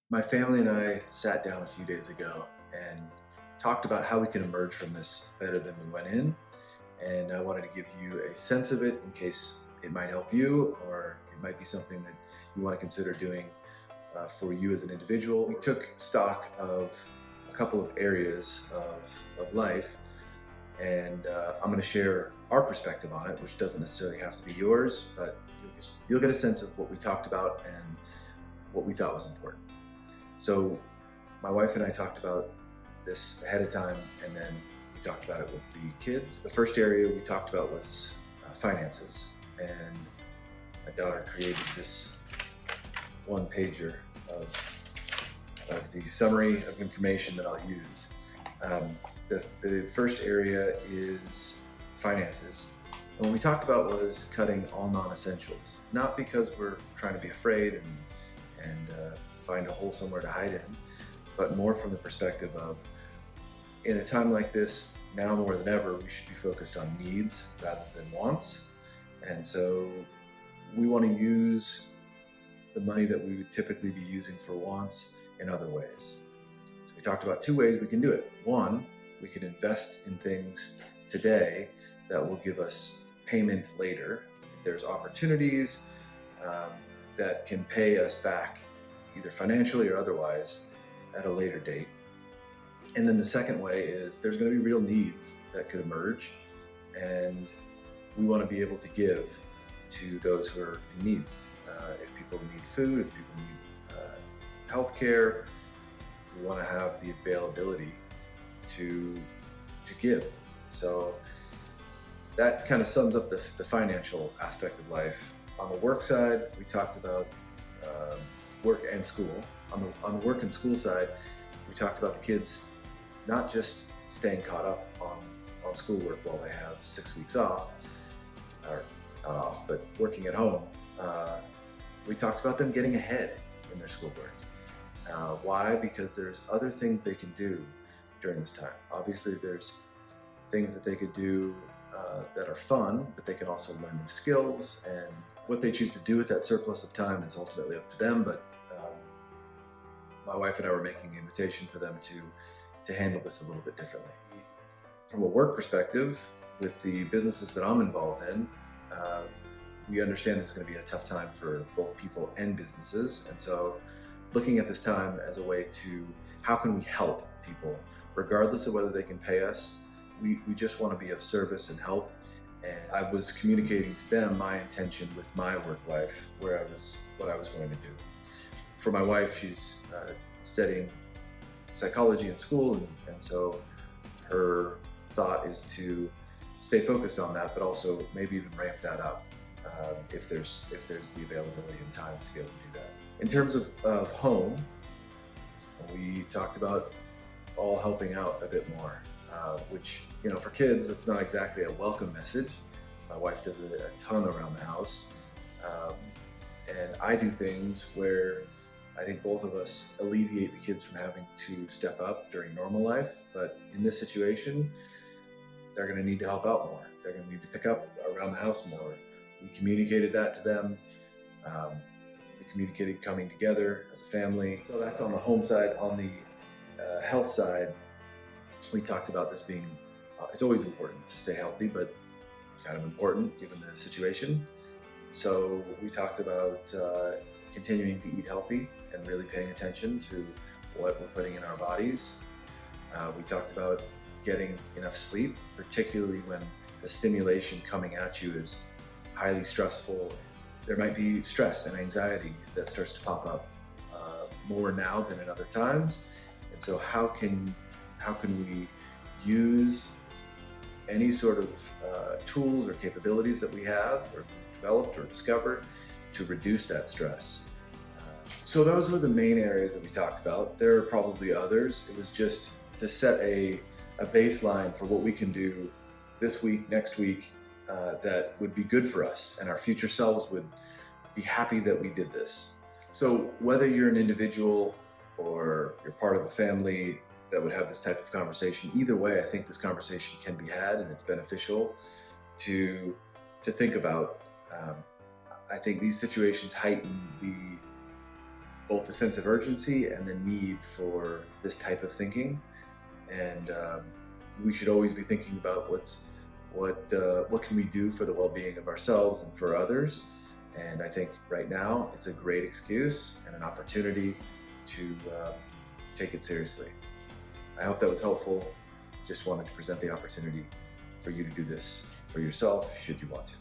My family and I sat down a few days ago and talked about how we can emerge from this better than we went in. And I wanted to give you a sense of it in case it might help you or it might be something that you want to consider doing for you as an individual. We took stock of a couple of areas of life, and I'm going to share our perspective on it, which doesn't necessarily have to be yours, but you'll get a sense of what we talked about and what we thought was important. So my wife and I talked about this ahead of time, and then we talked about it with the kids. The first area we talked about was finances, and my daughter created this one pager of the summary of information that I'll use. The first area is finances. And what we talked about was cutting all non-essentials, not because we're trying to be afraid and find a hole somewhere to hide in, but more from the perspective of, in a time like this, now more than ever, we should be focused on needs rather than wants. And so we want to use the money that we would typically be using for wants in other ways. So we talked about two ways we can do it. One, we can invest in things today that will give us payment later. There's opportunities that can pay us back either financially or otherwise at a later date. And then the second way is there's going to be real needs that could emerge, and we want to be able to give to those who are in need. If people need food, if people need health care, we want to have the availability to give. So that kind of sums up the financial aspect of life. On the work side, we talked about work and school. On the work and school side, we talked about the kids not just staying caught up on schoolwork while they have 6 weeks off, or not off, but working at home. We talked about them getting ahead in their schoolwork. Why? Because there's other things they can do during this time. Obviously, there's things that they could do that are fun, but they can also learn new skills, and what they choose to do with that surplus of time is ultimately up to them. But my wife and I were making the invitation for them to handle this a little bit differently. From a work perspective, with the businesses that I'm involved in, we understand this is going to be a tough time for both people and businesses. And so looking at this time as a way to, how can we help people, regardless of whether they can pay us? We just want to be of service and help. And I was communicating to them my intention with my work life, what I was going to do. For my wife, she's studying psychology in school, and so her thought is to stay focused on that, but also maybe even ramp that up if there's the availability and time to be able to do that. In terms of home, we talked about all helping out a bit more, which, for kids, that's not exactly a welcome message. My wife does a ton around the house, and I do things where I think both of us alleviate the kids from having to step up during normal life. But in this situation, they're going to need to help out more. They're going to need to pick up around the house more. We communicated that to them. We communicated coming together as a family. So that's on the home side. On the health side, we talked about this being, it's always important to stay healthy, but kind of important given the situation. So we talked about continuing to eat healthy and really paying attention to what we're putting in our bodies. We talked about getting enough sleep, particularly when the stimulation coming at you is highly stressful. There might be stress and anxiety that starts to pop up more now than at other times. And so how can we use any sort of tools or capabilities that we have or developed or discovered to reduce that stress? So those were the main areas that we talked about. There are probably others. It was just to set a baseline for what we can do this week, next week, that would be good for us, and our future selves would be happy that we did this. So whether you're an individual or you're part of a family that would have this type of conversation, either way, I think this conversation can be had, and it's beneficial to think about. I think these situations heighten both the sense of urgency and the need for this type of thinking. And we should always be thinking about what can we do for the well-being of ourselves and for others. And I think right now it's a great excuse and an opportunity to take it seriously. I hope that was helpful. Just wanted to present the opportunity for you to do this for yourself, should you want to.